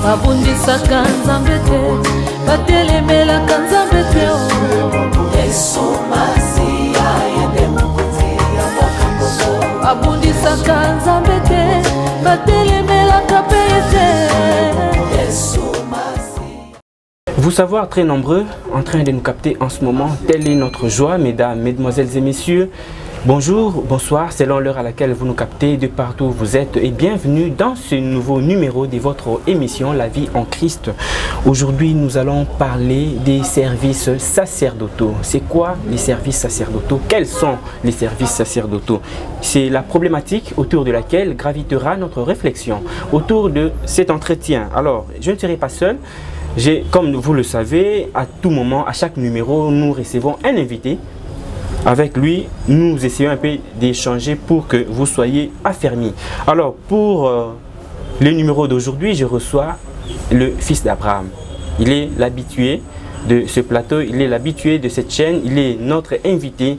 babundisaka nzambe te batelemelaka nzambe te Yesu Masiya yende mokonzi ya makambo babundisaka nzambe te batelemelaka pe te Yesu Masiya. Vous savoir très nombreux en train de nous capter en ce moment, telle est notre joie, mesdames, mesdemoiselles et messieurs. Bonjour, bonsoir, selon l'heure à laquelle vous nous captez de partout où vous êtes et bienvenue dans ce nouveau numéro de votre émission La vie en Christ. Aujourd'hui, nous allons parler des services sacerdotaux. C'est quoi les services sacerdotaux? Quels sont les services sacerdotaux? C'est la problématique autour de laquelle gravitera notre réflexion autour de cet entretien. Alors, je ne serai pas seul. Comme vous le savez, à tout moment, à chaque numéro, nous recevons un invité. Avec lui, nous essayons un peu d'échanger pour que vous soyez affermis. Alors, pour le numéro d'aujourd'hui, je reçois le fils d'Abraham. Il est l'habitué de ce plateau, il est l'habitué de cette chaîne, il est notre invité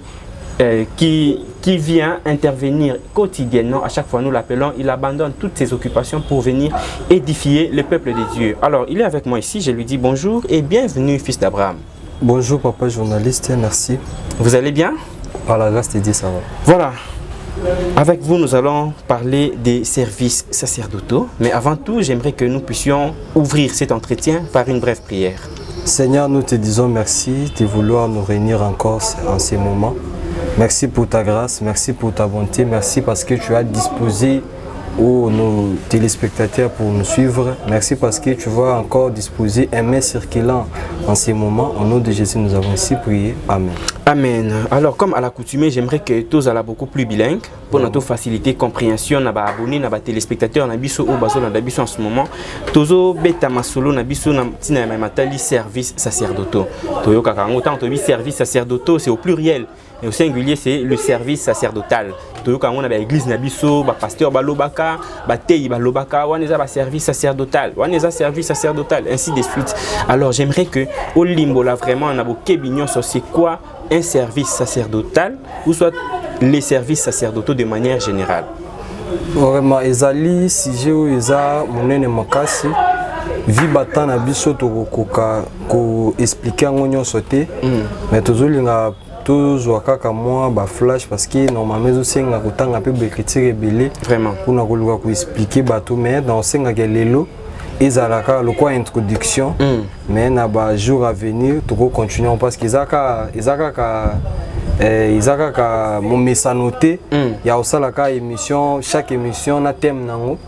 qui vient intervenir quotidiennement. À chaque fois, nous l'appelons, il abandonne toutes ses occupations pour venir édifier le peuple de Dieu. Alors, il est avec moi ici, je lui dis bonjour et bienvenue, fils d'Abraham. Bonjour papa journaliste, merci. Vous allez bien? Par la grâce de Dieu, ça va. Voilà. Avec vous, nous allons parler des services sacerdotaux. Mais avant tout, j'aimerais que nous puissions ouvrir cet entretien par une brève prière. Seigneur, nous te disons merci de vouloir nous réunir encore en ces moments. Merci pour ta grâce, merci pour ta bonté, merci parce que tu as disposé nos téléspectateurs pour nous suivre. Merci parce que tu vas encore disposer un main circulant en ces moments. Au nom de Jésus, nous avons ainsi prié. Amen. Amen. Alors, comme à l'accoutumée, j'aimerais que tous soient beaucoup plus bilingues pour notre faciliter compréhension na ba abonnés, na ba téléspectateurs, na biso au bazo na biso en ce moment. Tozo beta masolo na biso na tina matali service sacerdotaux. Toyo kakango tant to service sacerdotaux, c'est au pluriel. Et au singulier, c'est le service sacerdotal. Quand on a l'église Nabiso, pasteur Balobaka, Batei Balobaka, on a service sacerdotal, on a service sacerdotal, ainsi de suite. Alors j'aimerais que au limbo là vraiment on a beaucoup bignon sur c'est quoi un service sacerdotal ou soit les services sacerdotaux de manière générale. Vraiment, ezali sujet où eza monene makasi. Vi batan na biso to ko expliquer ngonyo sauté, mais toujours linga toujours kaka moi ba flash parce que normalement aussi nga kutanga pe bekritire belé vraiment pour na koluka ko expliquer bato mais dans senga lelo ezalaka le quoi introduction mais na ba jour à venir to continuer parce que izaka mon messanoté ya osalaka émission chaque émission na thème nango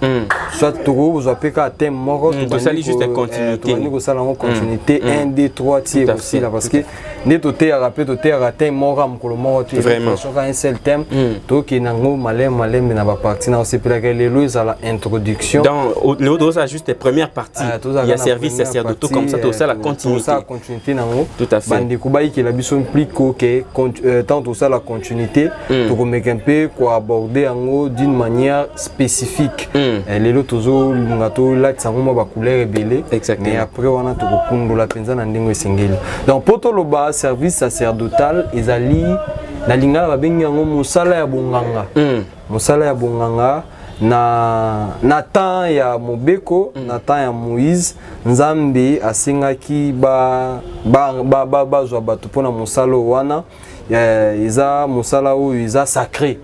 soit toko vous appelez ka thème moko to sali juste continuité to ko sala continuité 1 2 3 tiers aussi là parce que netoté ya rappel toté ya thème moko mokolo moko tu vraiment sur un seul thème to ki nango malem na ba partie na sepela ka lelo ezala introduction dans le haut ça juste les premières parties il y a service sacerdotaux comme ça to ça la continuité nango tout à fait bande kubai ki la biso implique que tant tout ça la continuité pour mettre un peu quoi aborder en d'une manière spécifique les autres toujours ngato là ça vraiment ba couleur belé mais après on a tout kundo la penza na ndingo singeli donc poto lo ba service sacerdotal ezali na lingala ba bengi ngo musala ya bonganga musala ya bonganga na temps ya Mobeko na temps ya Moïse Nzambe asengaki ba zwa bato pona musalo wana iza musala ou iza sacré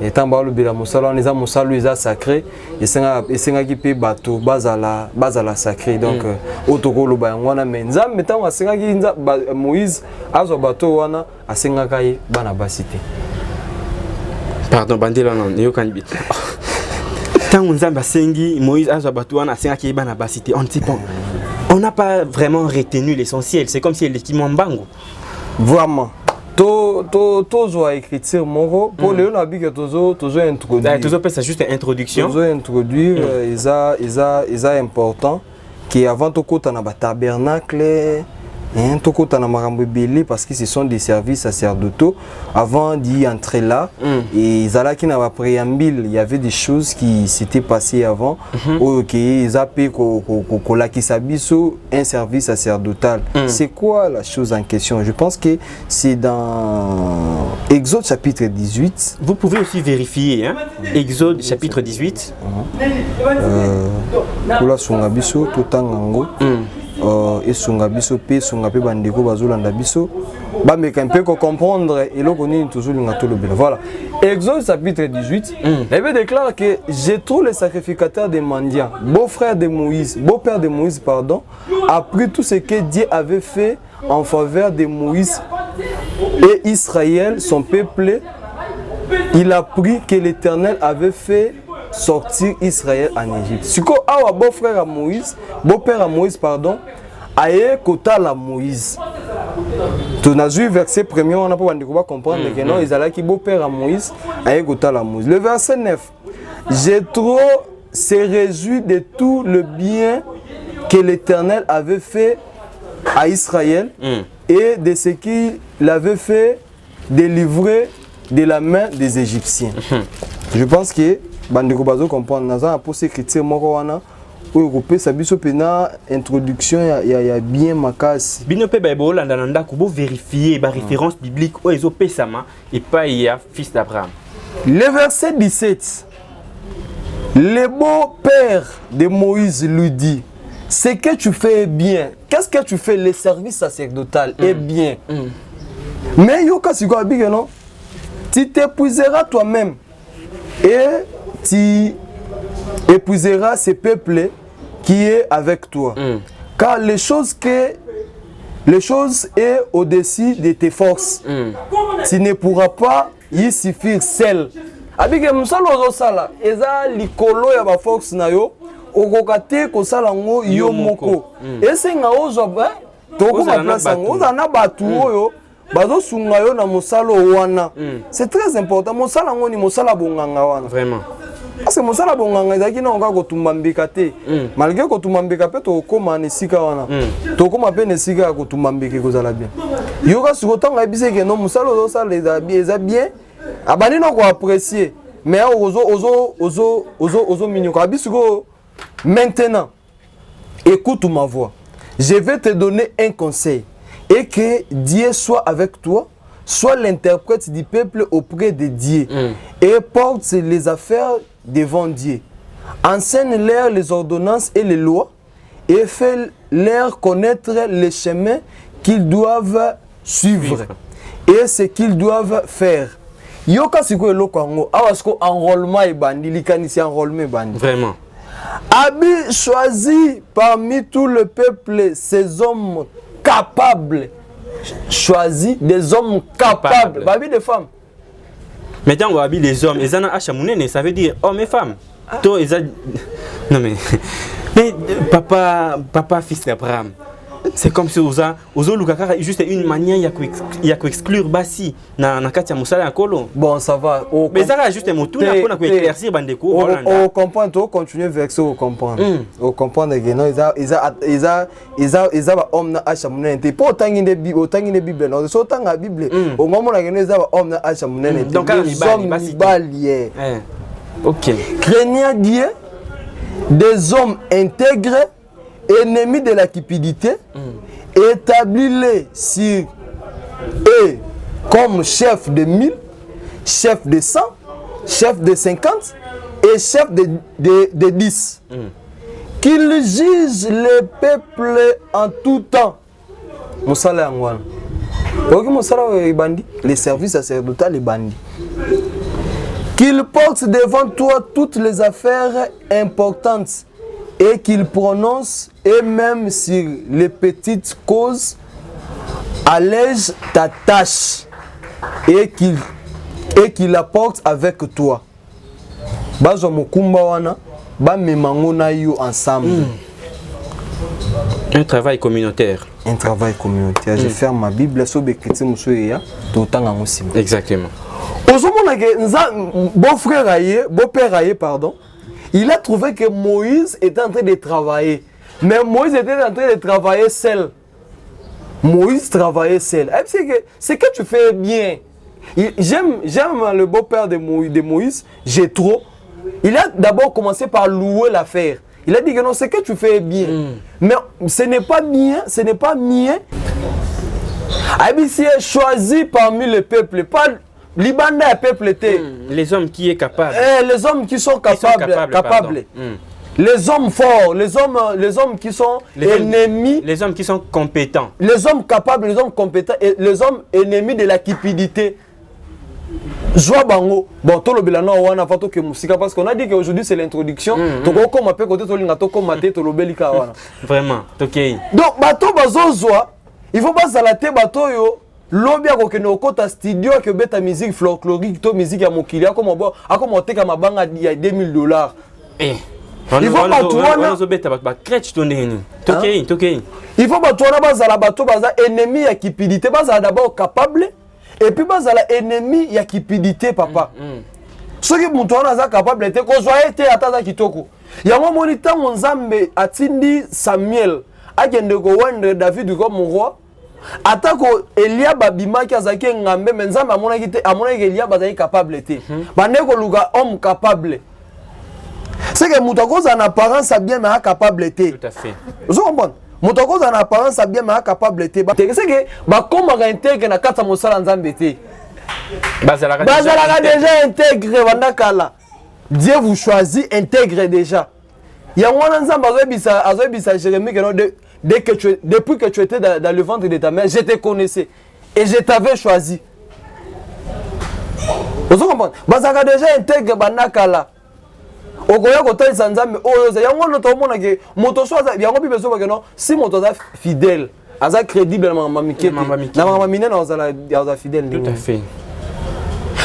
étant ba lobela musala wana iza musalo iza sacré esengaki pe bato bazala sacré donc otoko loba yango wana mais Nzambe tango asengaki Moïse azwa bato wana asengaka ye bana basité pardon bandela non yokan bit tant Nzambe asengi Moïse azwa bato wana asengaki ye bana basité on n'a pas vraiment retenu l'essentiel, c'est comme si elle est Kimambango. Vraiment. Tozo a écriture moro pour le la bique tozo introduire. Tozo c'est juste une introduction. Tozo introduire isa important qui avant to kota na ba tabernacle Tokota na makambo belé parce que ce sont des services sacerdotaux. Avant d'y entrer là, et Zalaki na préambule, il y avait des choses qui s'étaient passées avant. OK, Zapé Kolakisabiso, un service sacerdotal. C'est quoi la chose en question? Je pense que c'est dans Exode chapitre 18. Vous pouvez aussi vérifier, hein? Exode chapitre 18. Kula Sungabiso, Totangango. Et Sungabiso, P, Sungape Bandeko, Bazolanda Biso. Mais quand on peut comprendre, et là, on est toujours le bien. Voilà. Exode chapitre 18, il déclare que Jéthro, le sacrificateur des mendiants, beau-frère de Moïse, beau-père de Moïse, pardon, a pris tout ce que Dieu avait fait en faveur de Moïse et Israël, son peuple. Il a pris que l'Éternel avait fait sortir Israël en Égypte. Si quoi, beau-frère à Moïse, beau-père à Moïse, pardon, aïe kota la Moïse. Tu as vu verset premier, on n'a pas comprendre que non, ils allaient qui beau-père à Moïse, aïe kota la Moïse. Le verset 9, Jéthro s'est réjoui de tout le bien que l'Éternel avait fait à Israël et de ce qu'il avait fait délivrer de la main des Égyptiens. Je pense que bandeko bazo comprendre naza pour écriture moko wana oyo kopesa biso pena introduction ya bien makasi bino pe ba bolanda na ndako bo vérifier ba référence biblique oyo ezo pesama et pas ya fils d'Abraham. Le verset 17, le beau-père de Moïse lui dit: ce que tu fais est bien. Qu'est-ce que tu fais? Le service sacerdotal est bien. Mais yoka siko abige non, tu t'épuiseras toi-même et tu épouseras ce peuple qui est avec toi. Car les choses est au-dessus de tes forces. Tu ne pourras pas y suffire seul. Abike musalo zo sala eza likolo ya ba force na yo okokate ko sala ngo yo moko. Esenga ozo ba toko ba place ngo za na batu oyo bazo sunga yo na musalo wana. C'est très important. Musala ngo ni musala bonganga wana. Vraiment. Parce que musala bonganga ezaki na onga kotumbambika te. Malgré kotumbambika pe to koma nesika wana. To koma pe nesika kotumbambika kozala bien. Yoka sukotanga ebise ke no musala zo sala eza bien. Abani no ko apprécier. Mais ozo minyo ka bisuko. Maintenant, écoute ma voix. Je vais te donner un conseil. Et que Dieu soit avec toi, sois l'interprète du peuple auprès de Dieu et porte les affaires devant Dieu. Enseigne-leur les ordonnances et les lois et fais-leur connaître les chemins qu'ils doivent suivre et ce qu'ils doivent faire. Yoka siko eloko ngo awasko enrôlement et bandi likanisi enrôlement bandi. Vraiment. Abi choisi parmi tout le peuple ces hommes capables. Choisi des hommes capables. Babi des femmes. Maintenant, on va habiller les hommes. Et Achamounene, ça veut dire hommes et femmes. Non mais papa fils d'Abraham. C'est comme si Ozo Lukakara juste une manière il y a exclure Bassi na Katia Moussala Kolo. Bon, ça va. Mais ça a juste un mot tout n'a pas éclaircir bandeko. On comprend tout, continuer verset on comprendre. On comprend que non ils a homme na Achamounene. Pas autant de Bible, autant de Bible. Non, c'est autant la Bible. Au moment où ils a homme na Achamounene. Donc ils balier. OK. Craignant Dieu, des hommes intègres, ennemis de la cupidité, établis-les sur eux comme chef de 1000, chef de 100, chef de 50 et chef de 10. Qu'ils jugent le peuple en tout temps. Moussala Angwan. Les services sacerdotal les bandits. Qu'ils portent devant toi toutes les affaires importantes et qu'ils prononcent eux-mêmes sur les petites causes, allège ta tâche et qu'ils la portent avec toi. Bazo mokumba wana ba memango na yo ensemble. Un travail communautaire. Un travail communautaire. Je ferme ma Bible sur bekiti musoya to tanga musima. Exactement. Ozomona ke nza beau-frère aye, beau-père aye pardon. Il a trouvé que Moïse était en train de travailler. Mais Moïse était en train de travailler seul. Moïse travaillait seul. C'est que tu fais bien. J'aime le beau-père de Moïse, Jéthro. Il a d'abord commencé par louer l'affaire. Il a dit que non, c'est que tu fais bien. Mais ce n'est pas bien, ce n'est pas mien. Abissi est choisi parmi le peuple, pas Libanda est peuple. Les hommes qui sont capables. Les hommes qui sont capables. Les hommes forts, les hommes qui sont ennemis. Les hommes qui sont compétents. Les hommes capables, les hommes compétents et les hommes ennemis de la cupidité. Joa bango. Bon, tout le bilan wana fato ke musika parce qu'on a dit qu'aujourd'hui c'est l'introduction. Toko comme appel côté to linga to comme maté to lobelika wana. Vraiment, OK. Donc bato bazozwa, il faut pas zalater bato yo. Lobi a kokene okota studio ke beta musique folklorique to musique ya mokili akoma oteka mabanga ya $2000. Eh. Il faut pas tout il faut pas tout bazala bato baza ennemi ya cupidité bazala d'abord capable et puis bazala ennemi ya cupidité papa. Ce qui mutu wana za capable te ko zoa te ataza kitoko. Yango moni tango Nzambe atindi Samuel akende ko wendre David comme roi. Atako Eliab abimaki azaki ngambe mais Nzambe amonaki te amonaki Eliab azaki capable te. Bande ko luka homme capable. C'est que Moutokos en apparence a bien mais capable de. Tout à fait. Vous comprenez? Moutokos en apparence a bien mais capable de. C'est que comme on intègre na kata mosala Nzambe te. Bazalaka déjà intégré wandakala. Dieu vous choisit intègre déjà. Yangwana Nzambe azobisa Jérémie que depuis que tu étais dans le ventre de ta mère, je te connaissais et je t'avais choisi. Vous comprenez? Bazalaka déjà intègre wandakala. Okoya kotalisa Nzambe oyo yango no tomona ke moto so yango bi beso bakeno si moto za fidèle aza crédible na mama mikete na mama mine na za fidèle. Tout à fait.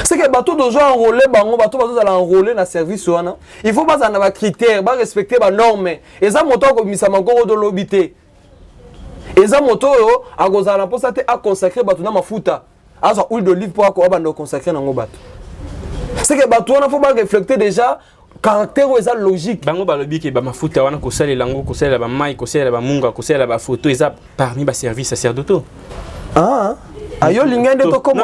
C'est que bato dozo enrôler bango bato bazo za enrôler na service wana il faut pas na ba critères ba respecter ba normes eza moto ko misa makoko do lobité eza moto yo akoza na posa te a consacrer bato na mafuta azo huile d'olive pour ko abando consacrer na ngo bato. C'est que bato wana faut pas refléter déjà caractère eza logique bango balobi ke ba mafuta wana ko salela ngo ko salela ba mai ko salela ba munga ko salela ba photo eza parmi ba services sacerdotaux. Ayo lingende to comme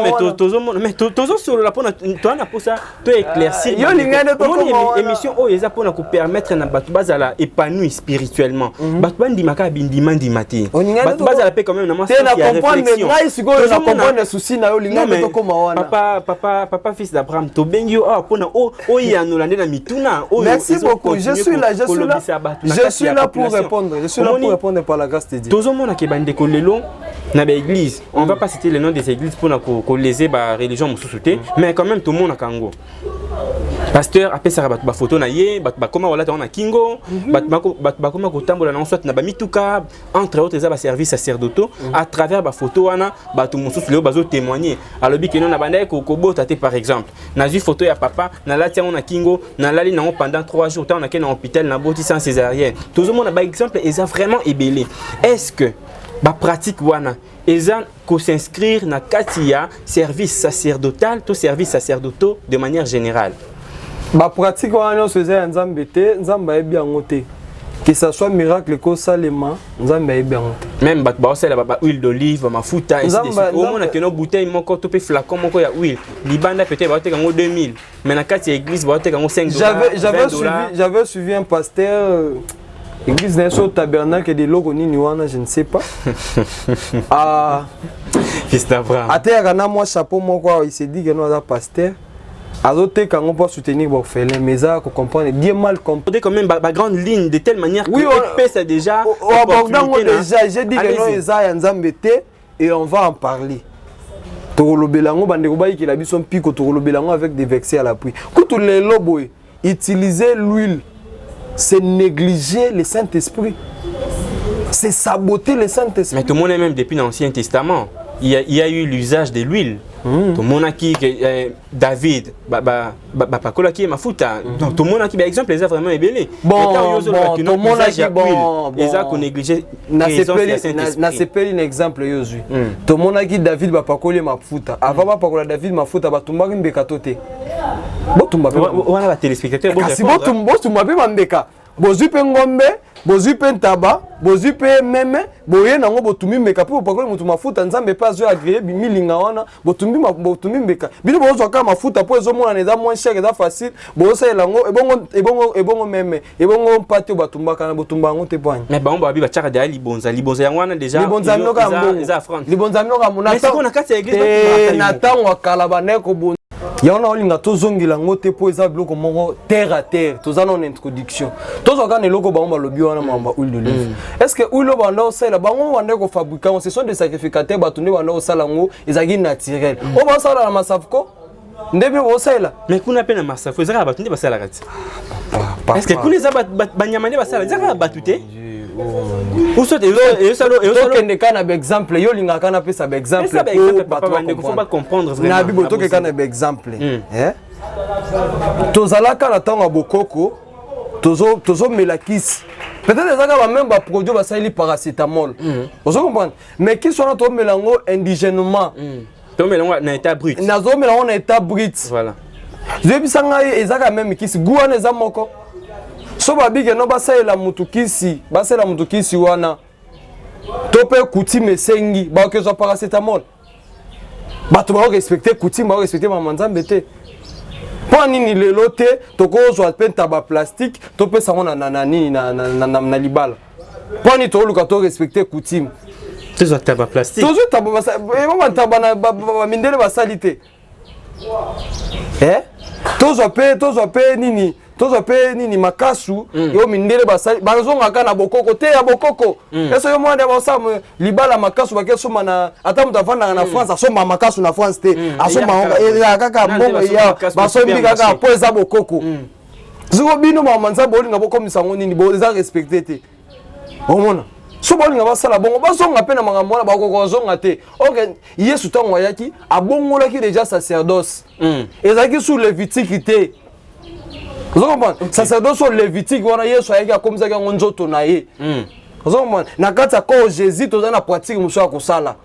mais tozo sur la pona toi na posa to éclaircir yo lingende to comme émission o eza pona ko permettre na batu bazala épanoui spirituellement batu bandi maka bindima ndimati batu bazala pe quand même na moi c'est na comprendre ngai siko na comprendre souci na yo lingende to comme wana papa fils d'Abraham to bengi o pona o ya no lande na mituna o. Merci beaucoup, je suis là pour répondre par la grâce de Dieu. Tozo mona ke bande ko lelo na ba église on va pas citer le nom des églises pour qu'on léser la religion mususuté mais quand même tout le monde a kango pasteur après ça ba photo na ye ba comment wala ta na kingo ba comment ko tambola na soit na ba mituka entre autres ça ba service sacerdotaux à travers ba photo wana ba tout mususu le bazo témoigner alobi que non na banda ko bota te par exemple na ju photo ya papa na la tia na kingo na lali na pendant 3 jours ta on a qu'un hôpital na boti sans césarienne tout le monde a ba exemple et ça vraiment ébélé est-ce que ba pratique wana eza ko s'inscrire na katia service sacerdotal to service sacerdotaux de manière générale. Ba pratique wana faisait Nzambe te Nzambe bien ngote que ça soit miracle ko salema Nzambe bien ngote même ba osela ba huile d'olive mafuta et au moins que no bouteille moko to pe flacon moko ya huile libanda peut-être ba teka ngo 2000 mais na katia église ba teka ngo $5. J'avais suivi un pasteur église d'un seul tabernacle de l'Oroni Niwana, je ne sais pas. Fils d'Abraham. À terre, moi chapeau, il s'est dit que nous avons pasteur. Azote quand on peut soutenir vos félins, mais ça, qu'on comprend, bien mal compris. Quand même, ma grande ligne de telle manière que ça déjà. Déjà, j'ai dit que nous avons Nzambe et on va en parler. Toro Belango, Bandérobaï qui a mis son pic au Toro Belango avec des versets à l'appui. Quand les lobos utilisaient l'huile. C'est négliger le Saint-Esprit. C'est saboter le Saint-Esprit. Mais tout le monde est même depuis l'Ancien Testament. Il y a eu l'usage de l'huile. Tout le monde a qui David, Pacola qui est ma fouta. Donc tout le monde a qui, par exemple, les a vraiment ébélés. Bon, tout le monde a qui les a qu'on négligé. N'a pas un exemple Yosu. Tout le monde a qui David Pacola ma fouta. Avant Pacola David ma fouta, tout le monde a qui Bekatote. On a téléspectateur. Si vous m'avez mandé bozwi pe ngombe, bozwi pe ntaba, bozwi pe meme, boye nango botumi mbeka po pakoli mutu mafuta nzambe pa zo agréé bimilinga wana, botumi mbeka. Bino bozwa ka mafuta po ezomona neza moins cher eza facile, bosa elango ebongo meme, ebongo mpati batumbaka na botumba ngo te poanye. Mais ba bi ba tchaka de libonza yango wana déjà. Libonza mnoka mbongo. Eza affront. Libonza mnoka mona. Mais c'est qu'on a quatre églises na tango akala baneko bon. Yana olinga tozongela ngo te po eza biloko moko terre à terre, tozana en introduction. Tozoka ne loko ba lobi wana mamba huile d'olive. Est-ce que huile banda osala bango banda ko fabriquer, ce sont des sacrificateurs batunde banda osala ngo ezaki naturel. O ba sala na masafko ndebe osala. Mais kuna pe na masafko ezaka batunde basala kati. Est-ce que kuna eza banyamane basala ezaka batute? Ou soit kende kana exemple yo linga kana pesa exemple faut pas comprendre vraiment na bibo to kana exemple tozalaka na tango bokoko tozo melakisi peut-être ezaka ba même ba produit ba sali paracétamol ozo comprendre mais qui sont to melango indigènement to melango na état brut nazo melango na état brut voilà je bisanga ezaka même kisi guana eza moko so babike no basalela mutukisi wana tope coutume sengi ba ke zo paracétamol bato ba respecter coutume ba respecter mama nzambe te po nini lelo te tokozwa penta ba plastique tope sango na nini na libala po ni to luka to respecter coutume tozo taba plastique tozo taba ba taba na ba mindele ba salite tozo pe nini tozo pe nini makasu yo mindele basali bazonga kana bokoko te ya bokoko eso yo mwande basam libala makasu bakesoma na ata mutavanda na France asoma makasu na France te asoma kaka mbongo ya basombi kaka po eza bokoko ziko bino mama nzambo olinga bokomisa ngo nini bo eza respecté te omona so bolinga basala bongo bazonga pe na makambo na bakoko zonga te OK Yesu tango yaki abongolaki déjà sacerdoce ezaki sous Lévitique te. Vous comprenez? Sacerdoce au Lévitique, voilà Yesu ayaki akomisa ka nzoto na ye. Vous comprenez? Na kati ko Jésus toza na pratique muso ya kosala.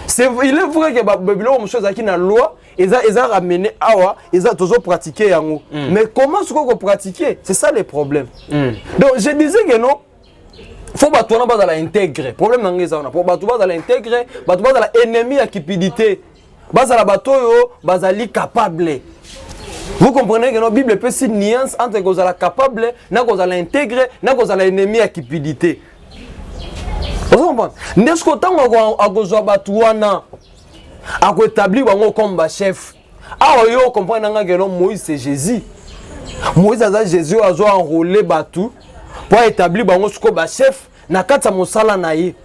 C'est il est vrai que babilo muso ezaki na loi, eza ramené awa, eza tozo pratiquer yango. Mais comment ce qu'on pratiquer? C'est ça le problème. Donc je disais que non faut bato na bazala intégrer. Problème nangeza on a pour bato bazala intégrer, bato bazala ennemi ya cupidité. Bazala bato yo bazali capable. Vous comprenez que notre Bible peut être une nuance entre que vous êtes capable, que vous allez intégrer, que vous allez ennemi à cupidité. Vous comprenez? N'est-ce que tant que vous avez établi comme chef, vous comprenez que Moïse c'est Jésus. Moïse a Jésus a enrôlé Batou pour établir comme chef. Na kata mosala na ye.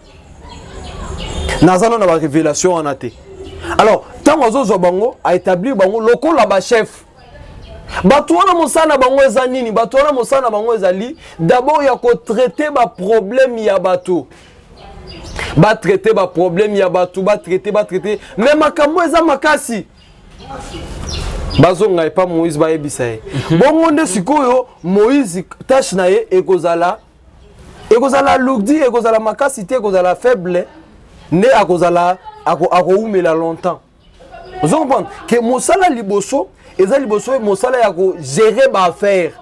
Nazana na révélation en athée. Alors, tant que vous a établi le chef. Batouana mosana bango ezanini batouana mosana bango ezali d'abord ya ko traiter ba problème ya bato ba traiter ba problème ya bato ba traiter mais makambo eza makasi bazonga epa Moïse ba yebisa ye bongo nde sikoyo Moïse tâche na ye ekozala lourdi ekozala makasi te ekozala faible ne akozala akoumela longtemps. Vous comprenez que mosala liboso ezali boso mosala ya ko gérer ba affaire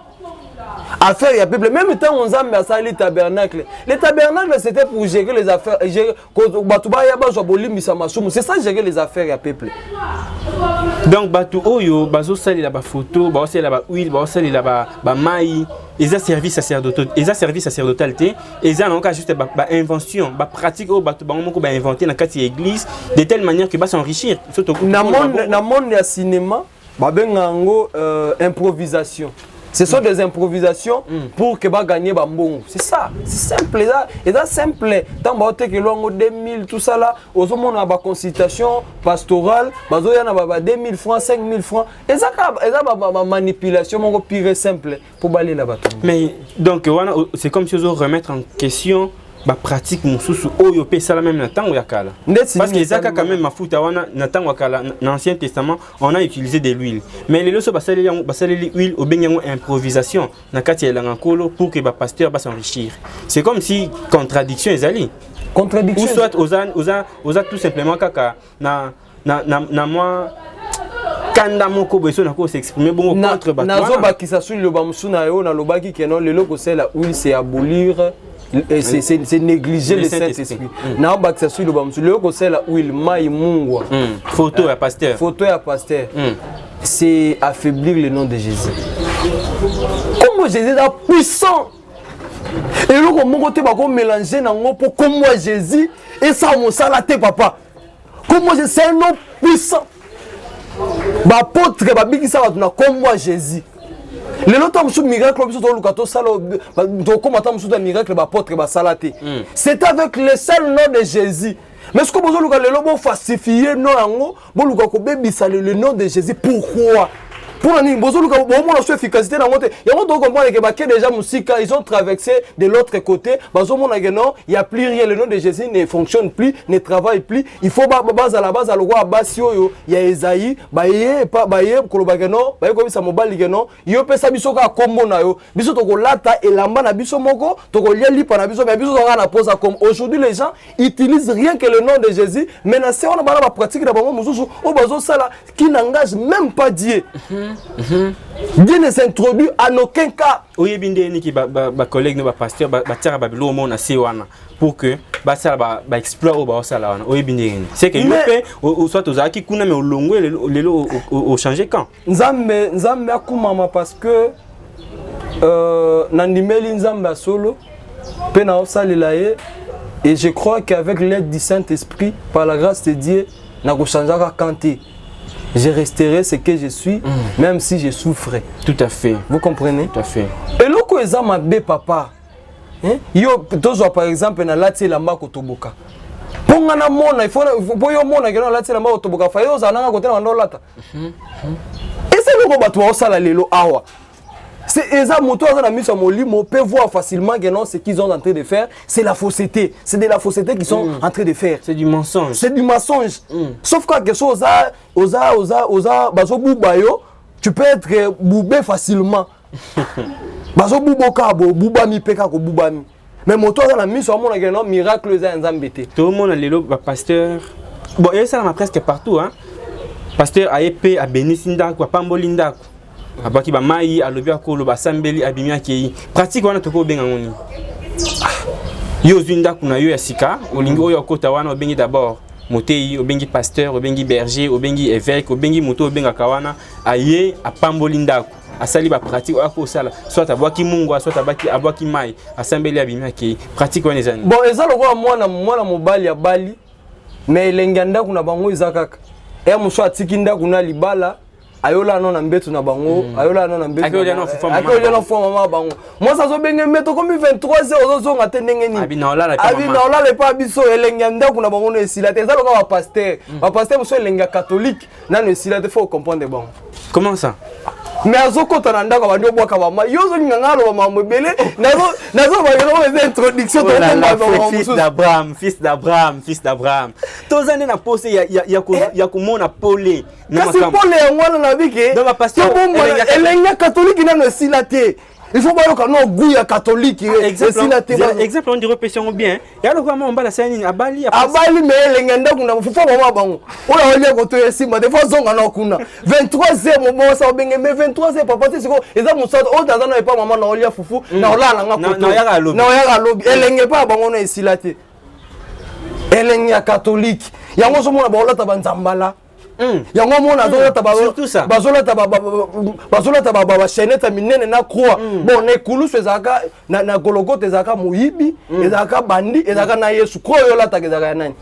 ya peuple même temps on zambe asali tabernacle le tabernacle c'était pour gérer les affaires gérer batuba ya bazwa bolimbisa masumu c'est ça gérer les affaires ya peuple. Donc batu oyo bazo sali la ba photo ba sali la ba huile ba sali la ba mai eza service sacerdotal te eza na juste ba invention ba pratique o batu bango moko ba inventer na kati église de telle manière que ba s'enrichir surtout na monde ya cinéma babengango improvisation. Ce sont des improvisations pour que ba gagner ba mbongo. C'est ça, c'est simple ça. Et ça simple. Tant ba te que longo 2000 tout ça là, aux hommes on a ba consultation pastorale, bazo yana ba 2000 francs, 5000 francs. Et ça ba manipulation mon pire simple pour baler là-bas. Mais donc c'est comme si on remettre en question ba pratique mususu oyo pe sala même na tango ya kala parce que ezaka quand même mafuta wana na tango ya kala dans l'Ancien Testament on a utilisé de l'huile mais les loso basali l'huile au benyango improvisation na kati ya langakolo pour que ba pasteur ba s'enrichir. C'est comme si contradiction ezali ou soit oza tout simplement kaka na moi kanda moko beso na ko s'exprimer bon contre bato nazo bakisa sur le bamsu na yo na lobaki que non lelo ko c'est la huile c'est abolir c'est négliger le Saint-Esprit na bakisa sur le bamsu lelo ko c'est la huile mai mungwa photo ya pasteur c'est affaiblir le nom de Jésus. Comment Jésus est puissant et le comment te bako mélanger nango pour comme moi Jésus et ça mon salate papa comment je c'est un nom puissant ba apôtre ba bikisa ba na comme moi Jésus le lot tam sou miracle biso to lukato salo to comment tam sou miracle ba apôtre ba salate c'est avec le seul nom de Jésus. Mais ce que vous avez le falsifié non vous avez le nom de Jésus. Pourquoi? Pour la efficacité déjà ils ont traversé de l'autre côté. Il n'y a plus rien, le nom de Jésus ne fonctionne plus, ne travaille plus. Il faut base à la base à loi basio il y a Esaïe, aujourd'hui les gens utilisent rien que le nom de Jésus, mais on a la pratique qui n'engage même pas Dieu. Dieu ne s'introduit en aucun cas. Oui, bien des qui collègues nos pasteurs tirer babilo mon assez wana pour que ça ba explorer au ça là oui bien c'est que il soit aux aki kuna mais au longo au changer quand nzambe akumama parce que nandimeli nzambe solo pe na osalela ye et je crois qu'avec l'aide du Saint-Esprit par la grâce de Dieu na ko changer kanté. Je resterai ce que je suis, même si je souffre. Tout à fait. Vous comprenez? Tout à fait. Et là, quand ils ont ma papa, yo, par exemple, na lati lamba kotoboka. Pongana mona, il faut boyo mona que na lati lamba kotoboka. Fayo zananga kote na ndolata. Et c'est le combat toi ça la lelo awa. C'est eza moto za na miso molimo peut voir facilement que non ce qu'ils ont en train de faire, c'est la fausseté. C'est de la fausseté qu'ils sont en train de faire. C'est du mensonge. C'est du mensonge. Sauf que quelque chose bazo bubayo, tu peux être boubé facilement. Bazo buboka bo bubami peka ko bubami. Mais moto za na miso amona que non miracle za nzambete. Tout le monde a lelo pasteur. Bon, et ça presque partout hein. Pasteur a épée a béni sinda ko pambolinda ko. Abaki ba mai alobi akolo ba sambeli abimi akei pratique wana toko benga ngoni yo zinda kuna yo ya sika olingi oyo kota wana obengi d'abord motei obengi pasteur obengi berger obengi évêque obengi moto obenga kawana aye apamboli ndako asali ba pratique ako sala soit abaki mungu soit abaki mai asambeli abimi akei pratique wana ezani bon ezalo kwa mwana mobali ya bali mais lenganda kuna bango izakaka e muso atikinda kuna libala ayola non mbeto na bango ayola non mbeto ayola non fo mama bango moi ça zo benge mbeto comme 23h ozo ngate ndenge ni abi na olala pa biso elenga ndako na bango no esila te ezalo ka ba pasteur muso elenga catholique na no esila te faut comprendre bon comment ça mais azokota na ndako bandi obwaka ba ma yozo ngangalo ba mambo belé nazo ba yo introduction to fils d'Abraham tozane na pose ya kumona Paulé kasi Paulé ngwana na bike donc pasteur elenga catholique na no esila te. Il faut voir que nous goût catholique exemple on dirait pétion bien et alors comment on va la scène abali mais lengenda kuna faut mama bango ola olia koto esima des fois zonga na kuna 23h moment ça benge mais 23h papa c'est quoi eza musado o dans na pas maman na olia fufu na olala nga koto na ya lobi elenge pa bango na esilate elenge catholique yango so mona ba olata banzambala yango mona bazolata ba chaînette minene na croix bon na kulusu ezaka na Golgotha ezaka muyibi ezaka bandi ezaka na Yesu croix yo lata ezaka nani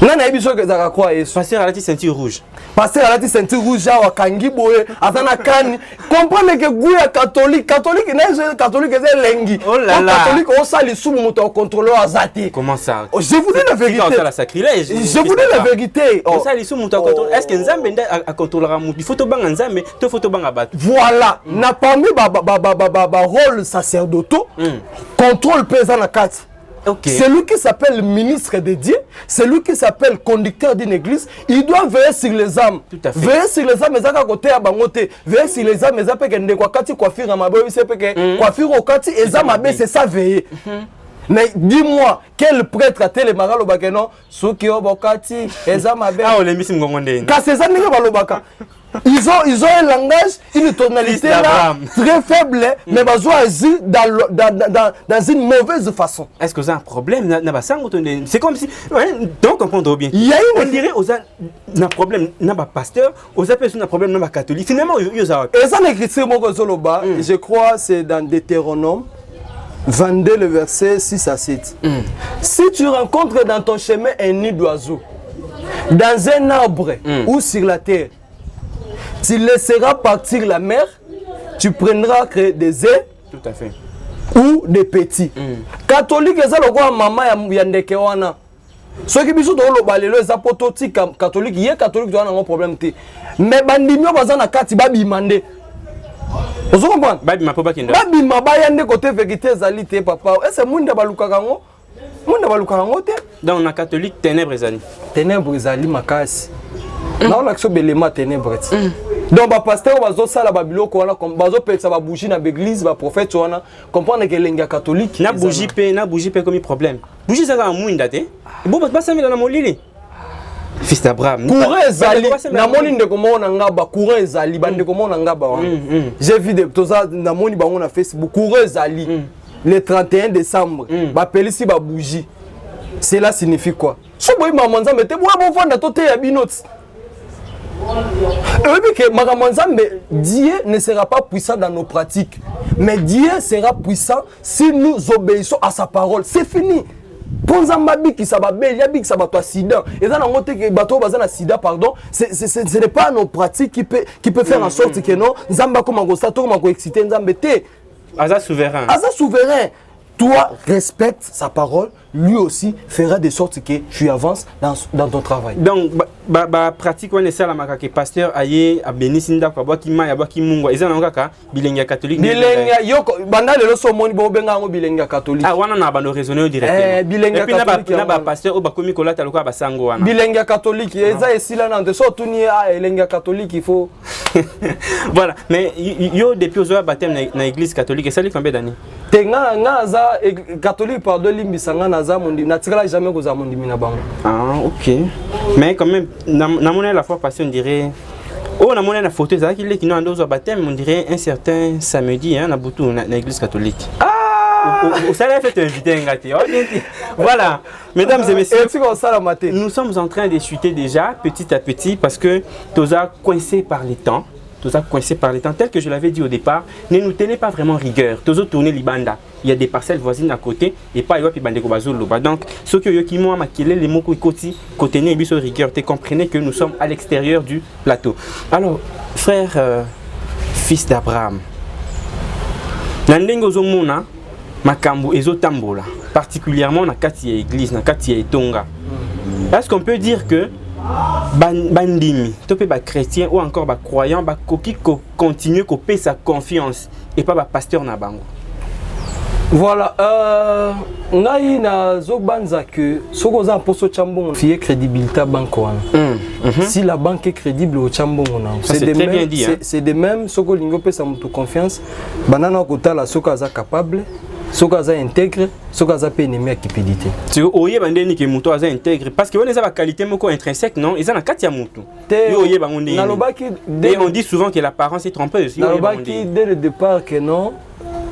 nana ebiso ezaka croix Yesu pasteur alati ceinture rouge awa kangi boye atana kani comprendre que guya catholique c'est lengi catholique on sali sous moto contrôleur azati comment ça je vous dis la vérité la sacrilège je vous dis la vérité on sali sous moto contrôleur est-ce que nzambe nda a contrôlera mutu photo banga nzambe to photo banga bat voilà na parmi ba rôle sacerdotaux contrôle pesant la carte. Okay. Celui qui s'appelle ministre de Dieu, celui qui s'appelle conducteur d'une église, il doit veiller sur les âmes. Tout à fait. Veiller sur les âmes, mais à côté à bangote. Veiller sur les âmes, mais à côté de quoi kati coiffure à ma belle, c'est que coiffure au kati, les âmes c'est ça veiller. Mais dis-moi, quel prêtre a tel magalobaka non? Soki obokati, ezamabe. Ah, on les mis ngongondé. Car ces années balobaka. Ils ont un langage, une tonalité là, très faible, mais dans une mauvaise façon. Est-ce que vous avez un problème? C'est comme si, donc comprendre bien. On dirait aux un problème, n'a pas pasteur, aux personnes un problème, n'a pas catholique. Finalement, ils ont. Et ça l'écriture je crois c'est dans Deutéronome 22 le verset 6 à 7. Si tu rencontres dans ton chemin un nid d'oiseau, dans un arbre ou sur la terre, tu laisseras partir la mer, tu prendras que des œufs. Tout à fait. Ou des petits. Catholique, ça le quoi maman ya ndeke wana. Ceux qui biso do lo balelo za pototi catholique, yé catholique doit avoir un problème té. Mais bandimio baza na kati ba bimande. Vous comprenez? Ba bima poba kinda. Ba bima ba yande côté vérité zali té papa. Et c'est munda baluka kango. Munda baluka kango té. Donc on a catholique ténèbres zali. Ténèbres zali makasi. Na on action belema ténèbres. Donc ba pasteur bazo sala ba biloko wana comme bazo pesa ba bougie na l'église ba prophète wana comprendre que lenga catholique na bougie pe comme problème. Bougie ça va munda té. Bon ba ça na molili. Fils d'Abraham. Courant ezali na moni ndeko mona ngaba courant ezali bande ko mona ngaba wana. J'ai vu de toza na moni bango na Facebook courant ezali le 31 décembre ba pelisi ba bougie. Cela signifie quoi? So boy maman nzambe te bo vanda to te ya binoti. Dieu ne sera pas puissant dans nos pratiques, mais Dieu sera puissant si nous obéissons à sa parole. C'est fini. Ce n'est pas nos pratiques qui peut faire en sorte que non, Zamba comme un excité Nzambete. Aza souverain. Aza souverain. Toi, respecte sa parole, lui aussi fera de sorte que tu avances dans ton travail. Donc, pratique on est ça la makake pasteur aye a benisinda kwa baki ma ya baki mungu. Eza na ngaka bilenga catholique. Bilenga yoko banda lelo so moni bo benga ngo bilenga catholique. Ah wana na bano raisonner directement. Bilenga catholique. Na ba pasteur o ba komi kolata lokwa basango wana. Bilenga catholique eza esila na so tuni a bilenga catholique il faut. Voilà, mais yo depuis au baptême na église catholique, ça lui combien d'années? Tenga ngaza catholique pardon limbisanga naza mundi natikala jamais ko za mundi mina bango. Ah OK. Mais quand même na monnaie la fois passée on dirait oh na monnaie la photo ça qu'il est qui nous au baptême on dirait un certain samedi hein na Butu na église catholique. Vous savez fait inviter un gâteau. Voilà, mesdames et messieurs, nous sommes en train de chuter déjà petit à petit parce que Toza coincé par les temps. Tel que je l'avais dit au départ, ne nous tenez pas vraiment rigueur. Tozo tourner libanda. Il y a des parcelles voisines à côté et pas yopi bandeko bazoloba. Donc, ceux qui m'ont maquillé les mots côté ne biso rigueur, te comprenez que nous sommes à l'extérieur du plateau. Alors, frère, fils d'Abraham, Nandengo Zomona, Makambo ezotambola, particulièrement dans kati ya église, dans kati ya etonga. Est-ce qu'on peut dire que bandimi, topé ba chrétien ou encore ba croyant, ba koki continue ko paie sa confiance et pas ba pasteur na bango? Voilà, ngai na zobanza que soko za poso chambongo fier crédibilité banque wana. Si la banque est crédible au chambongo na. C'est de même soko lingo paie sa mutu confiance, banana kotala soko za capable. Soka za intègre, soka za pe ennemi à cupidité. Tu oye bandeni ke muto za intègre parce que on les a qualité moko intrinsèque non, ils ont la katia mutu. Yo oye bangondi. Et on dit souvent que l'apparence est trompeuse. Nalobaki dès le départ que non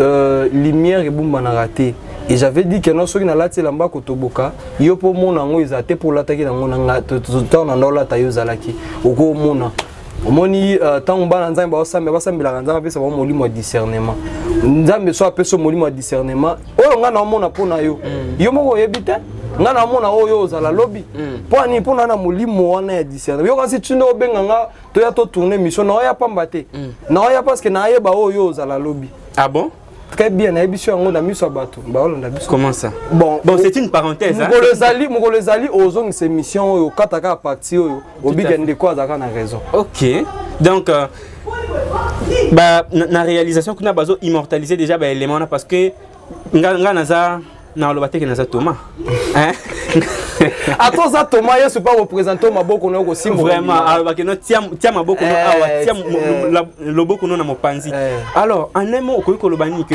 lumière et bomba na raté. Et j'avais dit que non soki na lati lamba kotoboka, yo po mona ngo izate pour l'attaquer dans mona tout na ndola tayo zalaki. Oko mona omoni tant bana nzambe basambela nzambe pesa ba molimo discernement nzambe so apeso molimo discernement oyo nga na mona pona yo yo moko yebite nga na mona oyo ozala lobi poni pona na molimo wana ya discernement yo kasi tune obenga nga to ya to tourner mission na ya pamba te na ya parce que na yeba oyo ozala lobi. Ah bon? Très bien, na biso yango na miso bato. Comment ça? Bon, c'est une parenthèse hein. Mongolezali ozong ces missions yo kataka parti yo obigende kwa zaka na raison. OK. Donc na réalisation qu'on a bazo immortaliser déjà ba élément là parce que nga naza na lobate que naza Thomas. Hein? Attends ça Thomas yesu pas représenter maboko na ko simbo. Vraiment alobake no tia maboko no awa tia loboko no na mopanzi. Alors en un mot ko lobani que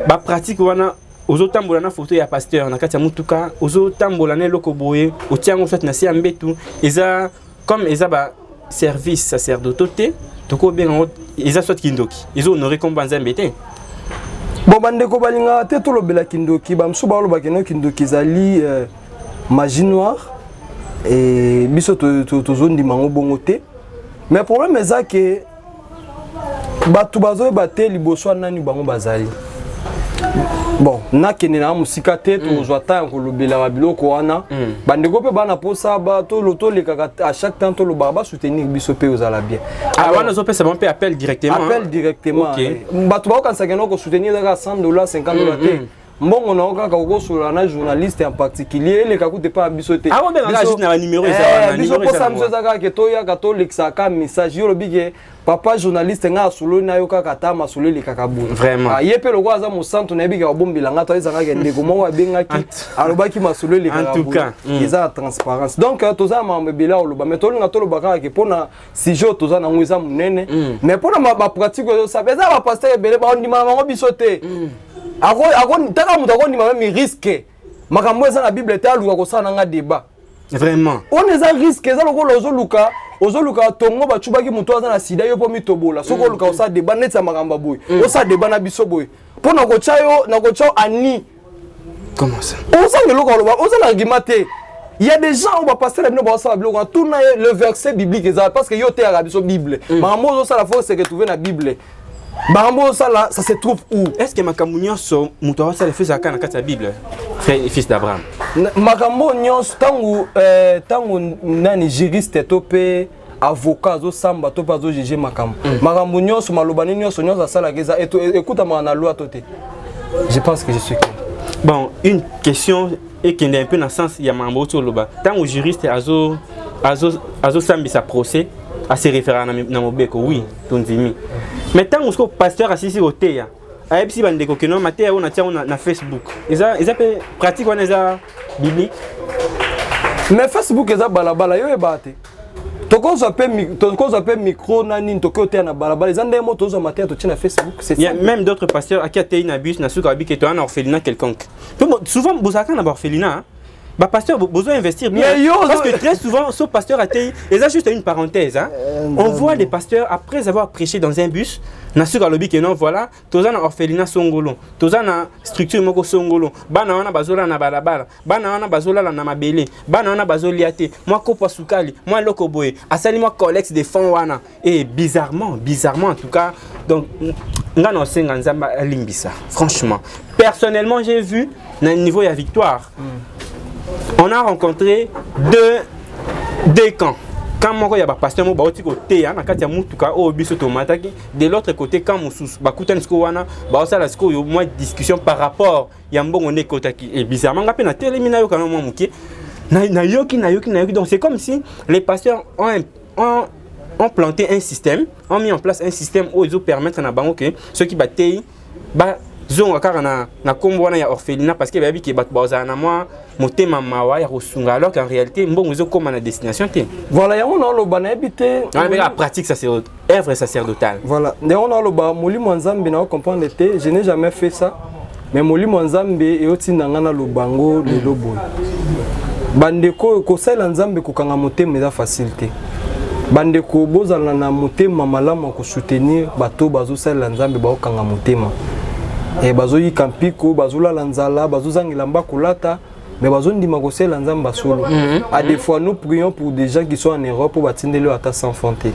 ba pratique wana ozo tambola na photo ya pasteur na kati ya mutuka ozo tambola na eloko boye otiango soit na sia mbetu eza comme eza ba service sacerdotal toko benga eza soit kindoki ezo honorer comme banzambe te. Bon bandeko balinga te to lobela kindoki ba msuba oloba keno kindoki zali magie noire et biso to zone di mango bongo te. Mais problème eza que batu bazo bate liboso nani bango bazali. Bon, na kene na musika te to zwata ko lobela ba biloko wana. Bandeko pe bana posa ba to loto le kaka à chaque temps to lo ba soutenir biso pe ozala bien. Ah wana zo pe ça peut appel directement. Appel directement. Batu ba kansa keno ko soutenir daga $100 $50 te. Mbongo na oka ko solo na journaliste en particulier le ka coûte pas biso te. Ah on ben juste na numéro ça na numéro ça. Biso posa mzo daga ke to ya ka to lexa ka message yo lobike papa journaliste nga solo na yo kaka ta masolo le kaka bu. Vraiment. Ah yepe lo kwaza mo centre na bika bombila nga to ezanga ke ndeko mo wa benga ki alobaki masolo le kaka bu. En tout cas, eza transparence. Donc toza mambe bila oloba mais to nga to loba ka ke pona sujet toza na ngweza munene mais pona ba pratique yo ça beza ba pasteur belé ba ndima ngo biso te. Ako taka mutu ako ndima même risque. Makambo eza na Bible te aluka ko sana nga débat. Vraiment. On eza risque eza lokolo ozoluka tongo bachubaki mutu aza na sida yo po mitobola soko luka osa débat neti makamba boy osa débat na biso boy pona ko chayo ani comment ça osa ngeloko loba osa na argument te. Il y a des gens où va passer la Bible tout le verset biblique parce que yo te arabi so Bible makambo osa la force que trouver na Bible. Bambo ça là, ça se trouve où? Est-ce que makambo nyonso mutu ça le fait aka na kati ya Bible? Frère et fils d'Abraham. Makambo nyonso tangu nani juriste topé avocat zo samba to pas zo juger makambo. Makambo nyonso malobani nyonso sala keza écoute na loi toté. Je pense que je suis clair. Bon, une question et qui est un peu dans le sens il y a mambo to loba. Tangu juriste azo sambi sa procès à se référer na mobeko oui, tonzimi. Mais tant que le pasteur assisi au thé, il y a des gens qui ont été na Facebook. Ils ont pratique biblique. Mais Facebook est balabala yo ebate. Toko zape micro nani toko te na balabala. Ils ont des mots tozo matin to na Facebook. Il y a même d'autres pasteurs à qui été na bus na suka bi que to na orphelinat quelconque. Souvent bozaka na orphelinat. Bah pasteur, besoin d'investir bien. Parce que très souvent, ce pasteur a été, et ça juste une parenthèse, hein, on voit des pasteurs après avoir prêché dans un bus, na suka lobi que non voilà, toza na orphelinat songolo, toza na structure moko songolo, bana wana bazola na balabala, bana wana bazola na mabele, bana wana bazoliate, moi kopa sukali, moi loko boye, asali moi collecte des fonds wana. Et bizarrement en tout cas, donc ngana osenga nzamba limbisa. Franchement, personnellement, j'ai vu na niveau ya victoire. On a rencontré deux camps. Quand il y a un pasteur qui a été côté, de l'autre côté, quand il y a une discussion par rapport à et bizarrement, donc c'est comme si les pasteurs ont planté un système, ont mis en place un système où ils permettent à ceux qui battent zonga kaka na kombo na ya orphelinat parce que babi ke bat baza na moi motema mawa ya kosunga alors qu'en réalité mbongo zo koma na destination te. Voilà, ya on a lo bana habité. On la pratique ça c'est œuvre sacerdotale. Voilà, on a lo ba molimo nzambe na comprendre te, je n'ai jamais fait ça. Mais molimo nzambe e otinda ngana lo bango le lobo. Bandeko ko sala nzambe ko kanga motema eza facilité. Bandeko bozala na motema malamu ko soutenir bato bazo sala nzambe ba kanga motema. Et bazoyi kampiko bazola lanzala bazozangila mbakolata mais bazondima kosela nzamba solo. À des fois nous prions pour des gens qui sont en Europe pour batindelo ata sans fonté.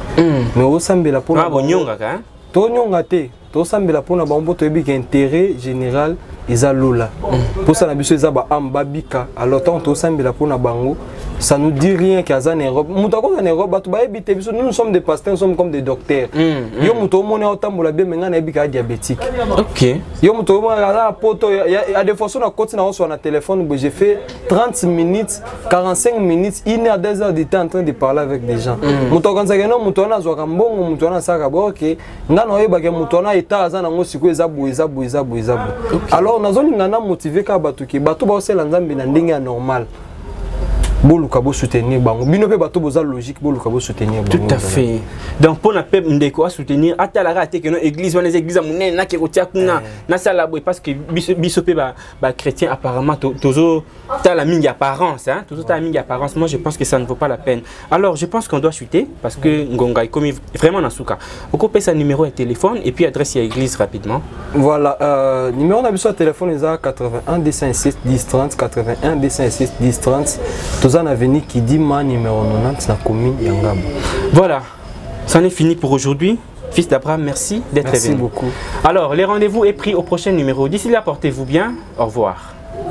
Mais au sambela pona bonyonga ka to nyonga te to sambela pona bambo to yebi intérêt général eza lola. Pour ça na biso eza ba amba bika alors tant to sambela pona bango ça nous dit rien qu'à en Europe. Moutako en Europe, nous sommes des pasteurs, nous sommes comme des docteurs. Yo muto mona otambola bien maintenant na bika diabétique. OK. Yo muto mona poto il y a des fois sur na téléphone j'ai fait 30 minutes, 45 minutes, 1 heure 2 heures de temps en train de parler avec des gens. Muto kanza keno muto na zwa mbongo muto na saka OK. Ngana oyeba ke muto na eta za na ngosiko ezabu. Alors nazoli ngana motiver ka batu ki batu ba osela nzambe na ndenge ya normal. boluka bo soutenir bango bino pe bato boza logique boluka bo soutenir bango. Tout à fait. Donc pour na peuple ndeko soutenir ata la rate que no église wana église munene na ke kotia kuna na sala boy parce que biso pe ba chrétien apparemment tozo ta la mingi apparence hein, tozo ta la mingi apparence. Moi je pense que ça ne vaut pas la peine. Alors je pense qu'on doit chuter parce que ngonga comme vraiment na souka. Oko pe sa numéro de téléphone et puis adresse à l'église rapidement. Voilà, numéro de téléphone est 81 206 10 30 81 206 10 30. Tozan avenue qui dit ma numéro 90 na commune Yangabo. Voilà, c'en est fini pour aujourd'hui. Fils d'Abraham, merci d'être venu. Merci beaucoup. Alors, les rendez-vous est pris au prochain numéro. D'ici là, portez-vous bien. Au revoir.